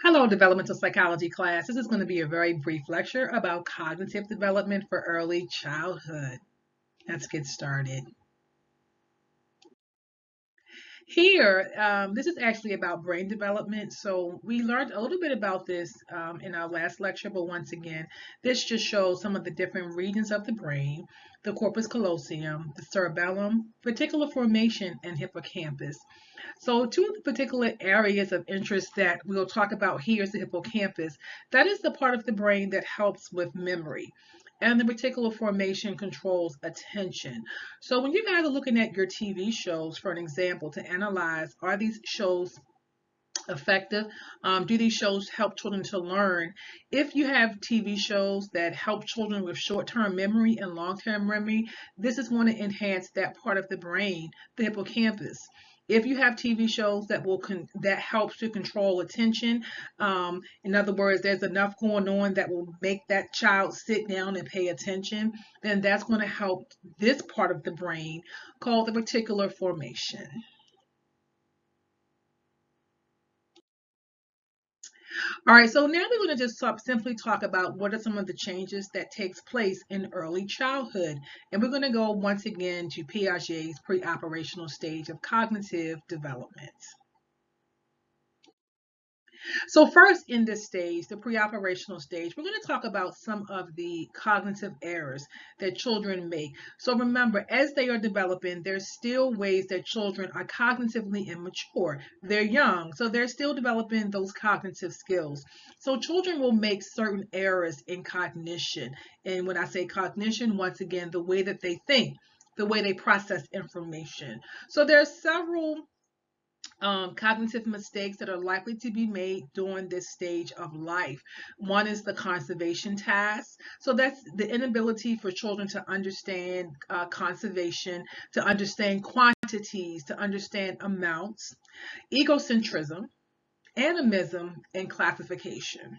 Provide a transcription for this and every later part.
Hello, developmental psychology class. This is going to be a very brief lecture about cognitive development for early childhood. Let's get started. Here, this is actually about brain development. So we learned a little bit about this in our last lecture, but once again, this just shows some of the different regions of the brain, the corpus callosum, the cerebellum, reticular formation, and hippocampus. So two of the particular areas of interest that we'll talk about here is the hippocampus. That is the part of the brain that helps with memory. And the reticular formation controls attention. So when you guys are looking at your TV shows, for an example, to analyze, are these shows effective? Do these shows help children to learn? If you have TV shows that help children with short-term memory and long-term memory, this is going to enhance that part of the brain, the hippocampus. If you have TV shows that helps to control attention, in other words, there's enough going on that will make that child sit down and pay attention, then that's going to help this part of the brain called the reticular formation. All right, so now we're going to just simply talk about what are some of the changes that takes place in early childhood. And we're going to go once again to Piaget's pre-operational stage of cognitive development. So first in this stage, the pre-operational stage, we're going to talk about some of the cognitive errors that children make. So remember, as they are developing, there's still ways that children are cognitively immature. They're young, so they're still developing those cognitive skills. So children will make certain errors in cognition. And when I say cognition, once again, the way that they think, the way they process information. So there are several cognitive mistakes that are likely to be made during this stage of life. One is the conservation task. So that's the inability for children to understand conservation, to understand quantities, to understand amounts, egocentrism, animism, and classification.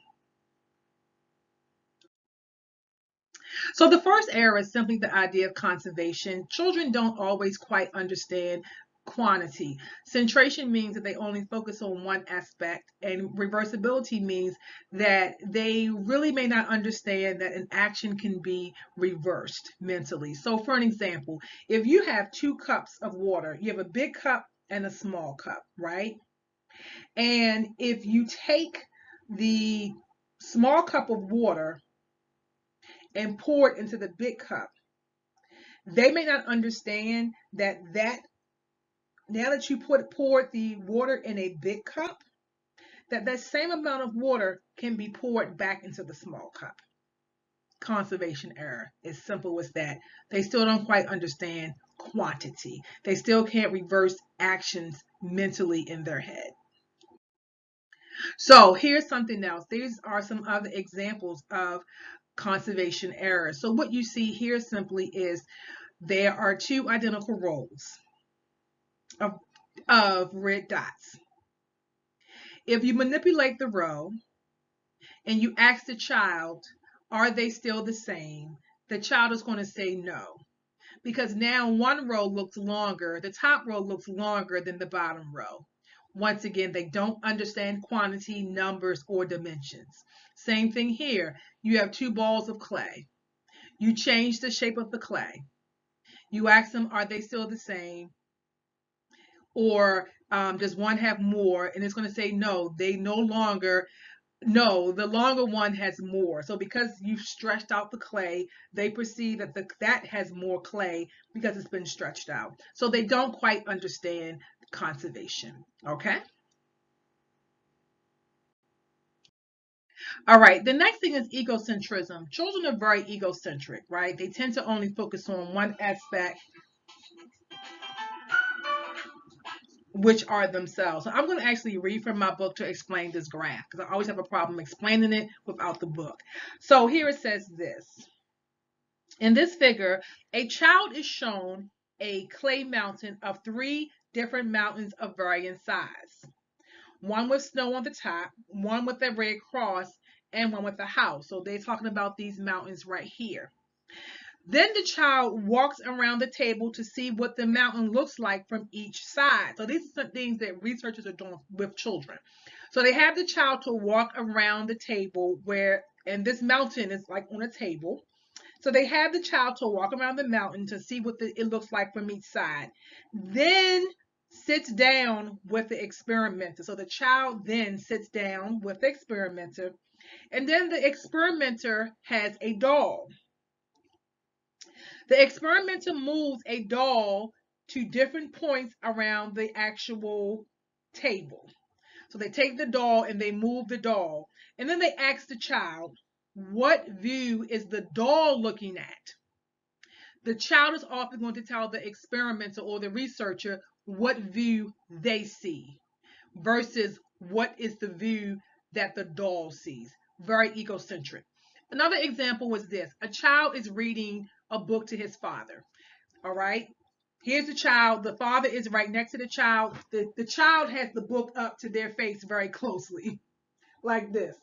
So the first error is simply the idea of conservation. Children don't always quite understand quantity. Centration means that they only focus on one aspect, and reversibility means that they really may not understand that an action can be reversed mentally. So for an example, if you have 2 cups of water, you have a big cup and a small cup, right? And if you take the small cup of water and pour it into the big cup, they may not understand that now that you poured the water in a big cup, that same amount of water can be poured back into the small cup. Conservation error. As simple as that. They still don't quite understand quantity. They still can't reverse actions mentally in their head. So here's something else. These are some other examples of conservation errors. So what you see here simply is there are 2 identical rows of, of red dots. If you manipulate the row and you ask the child, are they still the same? The child is going to say no. Because now one row looks longer, the top row looks longer than the bottom row. Once again, they don't understand quantity, numbers, or dimensions. Same thing here. You have 2 balls of clay. You change the shape of the clay. You ask them, are they still the same? Or does one have more? And it's going to say no, they no longer, no, the longer one has more. So because you've stretched out the clay, they perceive that that has more clay because it's been stretched out. So they don't quite understand conservation. Okay. All right. The next thing is egocentrism. Children are very egocentric, right? They tend to only focus on one aspect, which are themselves. So I'm going to actually read from my book to explain this graph because I always have a problem explaining it without the book. So here it says this. In this figure, a child is shown a clay mountain of 3 different mountains of varying size. One with snow on the top, one with a red cross, and one with a house. So they're talking about these mountains right here. Then the child walks around the table to see what the mountain looks like from each side. So these are some things that researchers are doing with children. So they have the child to walk around the table and this mountain is like on a table. So they have the child to walk around the mountain to see what it looks like from each side. Then sits down with the experimenter. So the child then sits down with the experimenter, and then the experimenter has a doll. The experimenter moves a doll to different points around the actual table. So they take the doll and they move the doll. And then they ask the child, what view is the doll looking at? The child is often going to tell the experimenter or the researcher what view they see versus what is the view that the doll sees. Very egocentric. Another example was this. A child is reading a book to his father. All right. Here's the child. The father is right next to the child. The child has the book up to their face very closely, like this.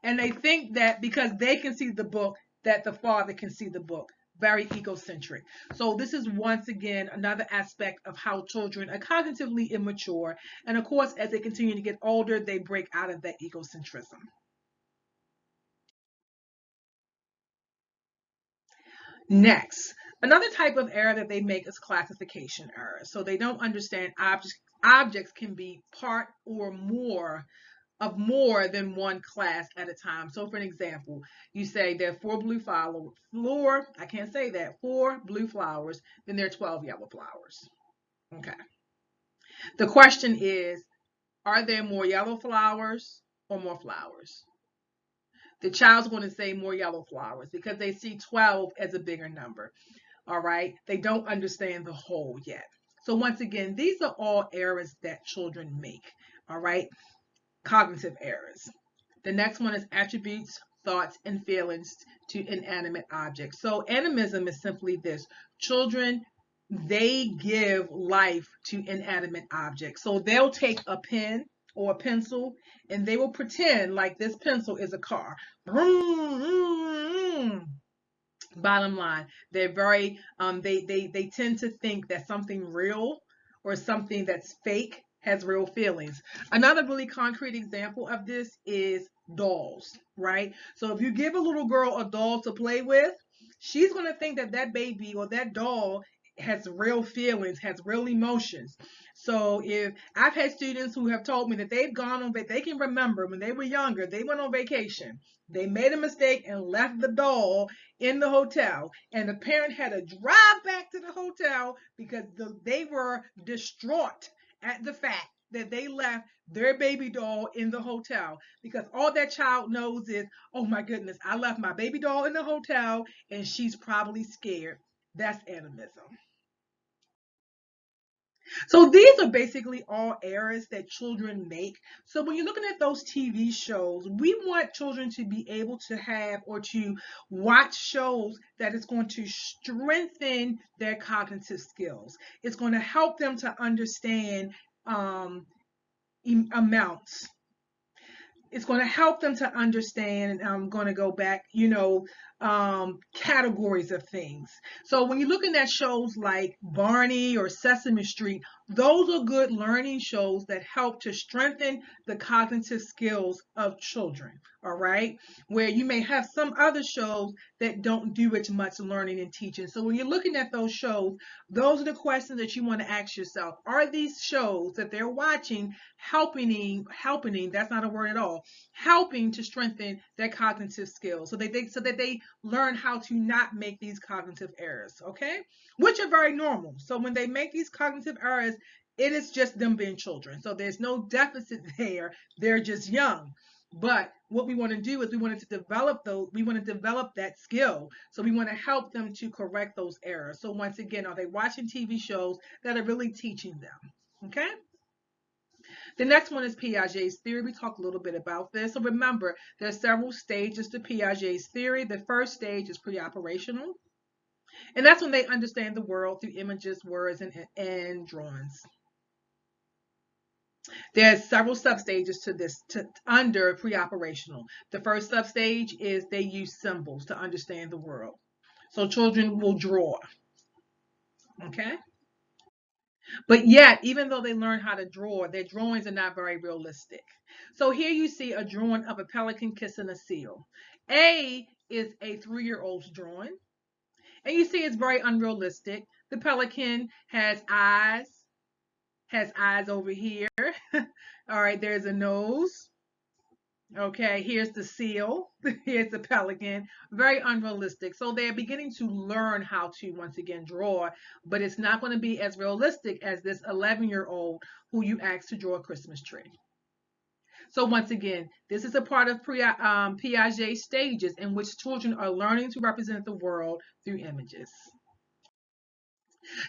And they think that because they can see the book, that the father can see the book. Very egocentric. So this is once again another aspect of how children are cognitively immature. And of course, as they continue to get older, they break out of that egocentrism. Next, another type of error that they make is classification error. So they don't understand objects can be part or more of more than one class at a time. So for an example, you say there are I can't say that, 4 blue flowers, then there are 12 yellow flowers. Okay. The question is, are there more yellow flowers or more flowers? The child's going to say more yellow flowers because they see 12 as a bigger number. All right. They don't understand the whole yet. So once again, these are all errors that children make. All right. Cognitive errors. The next one is attributes, thoughts, and feelings to inanimate objects. So animism is simply this. Children, they give life to inanimate objects. So they'll take a pen or a pencil and they will pretend like this pencil is a car. Vroom, vroom, vroom. Bottom line, they're very they tend to think that something real or something that's fake has real feelings. Another really concrete example of this is dolls, right? So if you give a little girl a doll to play with, she's going to think that that baby or that doll has real feelings, has real emotions. So if I've had students who have told me that they've gone on, they can remember when they were younger, they went on vacation. They made a mistake and left the doll in the hotel, and the parent had to drive back to the hotel because they were distraught at the fact that they left their baby doll in the hotel, because all that child knows is, oh my goodness, I left my baby doll in the hotel and she's probably scared. That's animism. So these are basically all errors that children make. So when you're looking at those TV shows, we want children to be able to have or to watch shows that is going to strengthen their cognitive skills. It's going to help them to understand amounts. It's going to help them to understand, and I'm going to go back, categories of things. So when you're looking at shows like Barney or Sesame Street, those are good learning shows that help to strengthen the cognitive skills of children. All right. Where you may have some other shows that don't do as much learning and teaching. So when you're looking at those shows, those are the questions that you want to ask yourself. Are these shows that they're watching helping, that's not a word at all, helping to strengthen their cognitive skills so that they learn how to not make these cognitive errors, okay? Which are very normal. So when they make these cognitive errors, it is just them being children. So there's no deficit there. They're just young. But what we want to do is we want to develop that skill. So we want to help them to correct those errors. So once again, are they watching TV shows that are really teaching them? Okay? The next one is Piaget's theory. We talked a little bit about this. So remember, there are several stages to Piaget's theory. The first stage is pre-operational, and that's when they understand the world through images, words, and drawings. There's several substages to this under pre-operational. The first substage is they use symbols to understand the world. So children will draw. Okay. But yet, even though they learn how to draw, their drawings are not very realistic. So here you see a drawing of a pelican kissing a seal. A is a 3-year-old's drawing, and you see it's very unrealistic. The pelican has eyes over here. All right, there's a nose. Okay, here's the seal. Here's the pelican. Very unrealistic. So they're beginning to learn how to once again draw, but it's not going to be as realistic as this 11-year-old who you asked to draw a Christmas tree. So once again, this is a part of Piaget's stages in which children are learning to represent the world through images.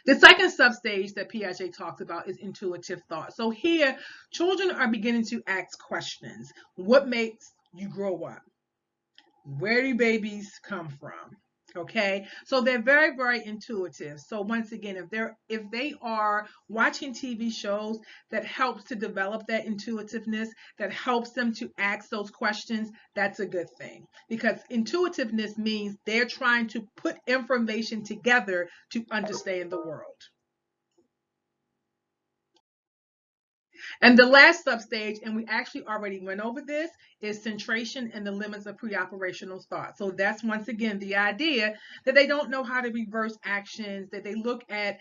The second substage that Piaget talks about is intuitive thought. So here, children are beginning to ask questions. What makes you grow up? Where do babies come from? Okay, so they're very, very intuitive. So once again, if they are watching TV shows that helps to develop that intuitiveness, that helps them to ask those questions, that's a good thing, because intuitiveness means they're trying to put information together to understand the world. And the last substage, and we actually already went over this, is centration and the limits of pre-operational thought. So that's once again the idea that they don't know how to reverse actions, that they look at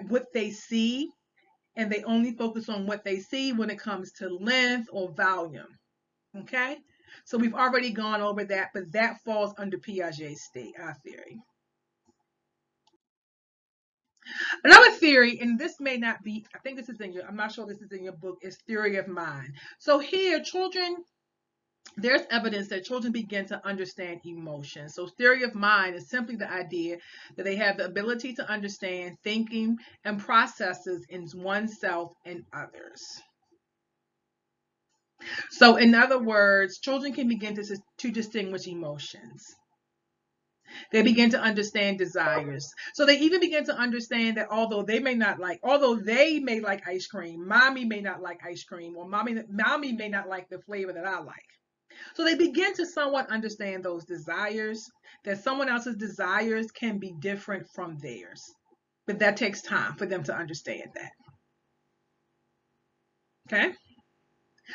what they see, and they only focus on what they see when it comes to length or volume. Okay? So we've already gone over that, but that falls under Piaget's theory. Another theory, and this may not be, I think this is in your, I'm not sure this is in your book, is theory of mind. So here, there's evidence that children begin to understand emotion. So theory of mind is simply the idea that they have the ability to understand thinking and processes in oneself and others. So in other words, children can begin to distinguish emotions. They begin to understand desires. So they even begin to understand that although they may like ice cream, mommy may not like ice cream, or mommy may not like the flavor that I like. So they begin to somewhat understand those desires, that someone else's desires can be different from theirs. But that takes time for them to understand that. Okay?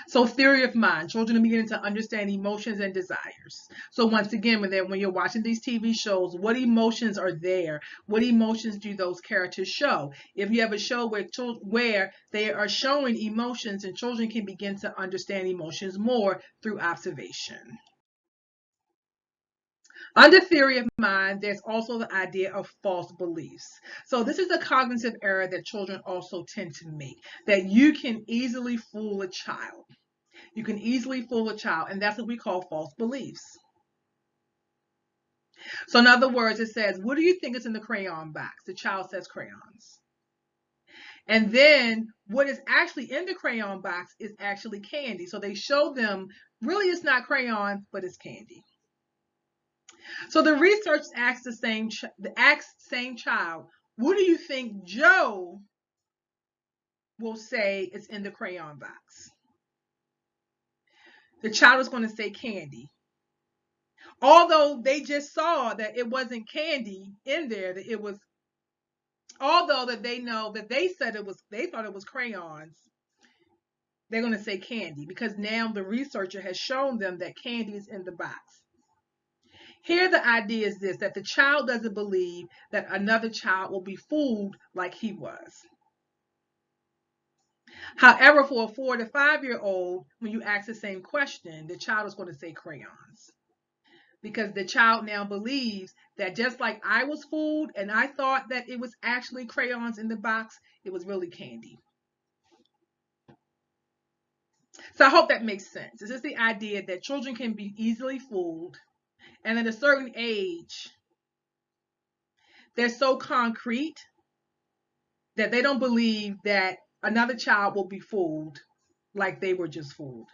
So theory of mind, children are beginning to understand emotions and desires. So once again, when you're watching these TV shows, what emotions are there? What emotions do those characters show? If you have a show where they are showing emotions, and children can begin to understand emotions more through observation. Under theory of mind, there's also the idea of false beliefs. So this is a cognitive error that children also tend to make, that you can easily fool a child. You can easily fool a child, and that's what we call false beliefs. So in other words, it says, what do you think is in the crayon box? The child says crayons. And then what is actually in the crayon box is actually candy. So they show them, really it's not crayons, but it's candy. So the research asks the same child, what do you think Joe will say is in the crayon box? The child is going to say candy. Although they just saw that it wasn't candy in there, that it was, although that they know that they said they thought it was crayons, they're going to say candy because now the researcher has shown them that candy is in the box. Here the idea is this, that the child doesn't believe that another child will be fooled like he was. However, for a 4 to 5-year-old, when you ask the same question, the child is going to say crayons. Because the child now believes that just like I was fooled and I thought that it was actually crayons in the box, it was really candy. So I hope that makes sense. This is the idea that children can be easily fooled, and at a certain age, they're so concrete that they don't believe that another child will be fooled like they were just fooled.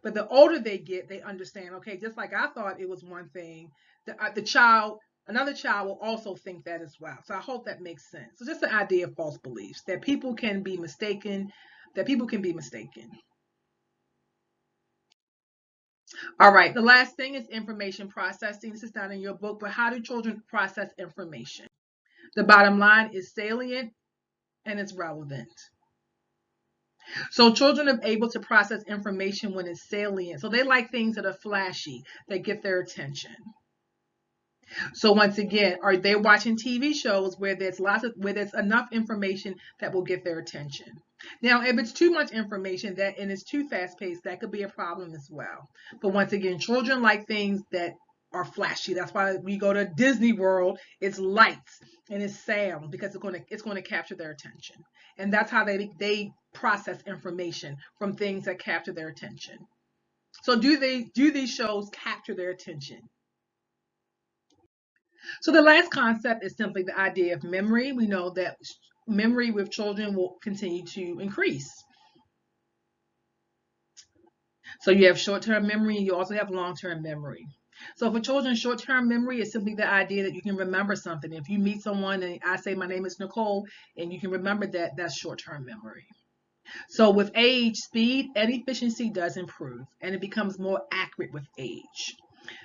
But the older they get, they understand, okay, just like I thought it was one thing, another child will also think that as well. So I hope that makes sense. So just the idea of false beliefs, that people can be mistaken, All right, the last thing is information processing. This is not in your book, but how do children process information? The bottom line is salient and it's relevant. So children are able to process information when it's salient. So they like things that are flashy, that get their attention. So once again, are they watching TV shows where there's enough information that will get their attention? Now, if it's too much information and it's too fast paced, that could be a problem as well. But once again, children like things that are flashy. That's why we go to Disney World. It's lights and it's sound because it's going to capture their attention, and that's how they process information from things that capture their attention. So do these shows capture their attention? So the last concept is simply the idea of memory. We know that memory with children will continue to increase. So you have short-term memory and you also have long-term memory. So for children, short-term memory is simply the idea that you can remember something. If you meet someone and I say my name is Nicole and you can remember that, that's short-term memory. So with age, speed and efficiency does improve and it becomes more accurate with age.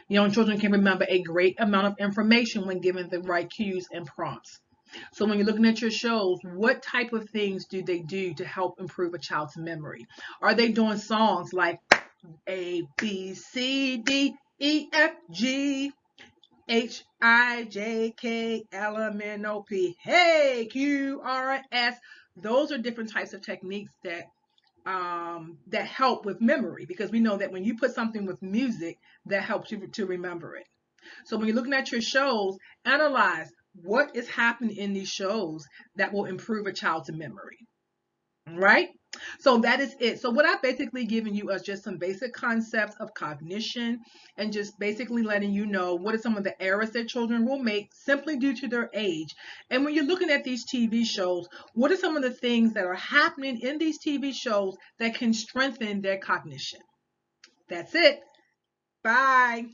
Young children can remember a great amount of information when given the right cues and prompts. So when you're looking at your shows, what type of things do they do to help improve a child's memory? Are they doing songs like A, B, C, D, E, F, G, H, I, J, K, L, M, N, O, P, hey, Q, R, S? Those are different types of techniques that help with memory, because we know that when you put something with music, that helps you to remember it. So when you're looking at your shows, analyze what is happening in these shows that will improve a child's memory. Right? So that is it. So what I've basically given you is just some basic concepts of cognition and just basically letting you know what are some of the errors that children will make simply due to their age. And when you're looking at these TV shows, what are some of the things that are happening in these TV shows that can strengthen their cognition? That's it. Bye.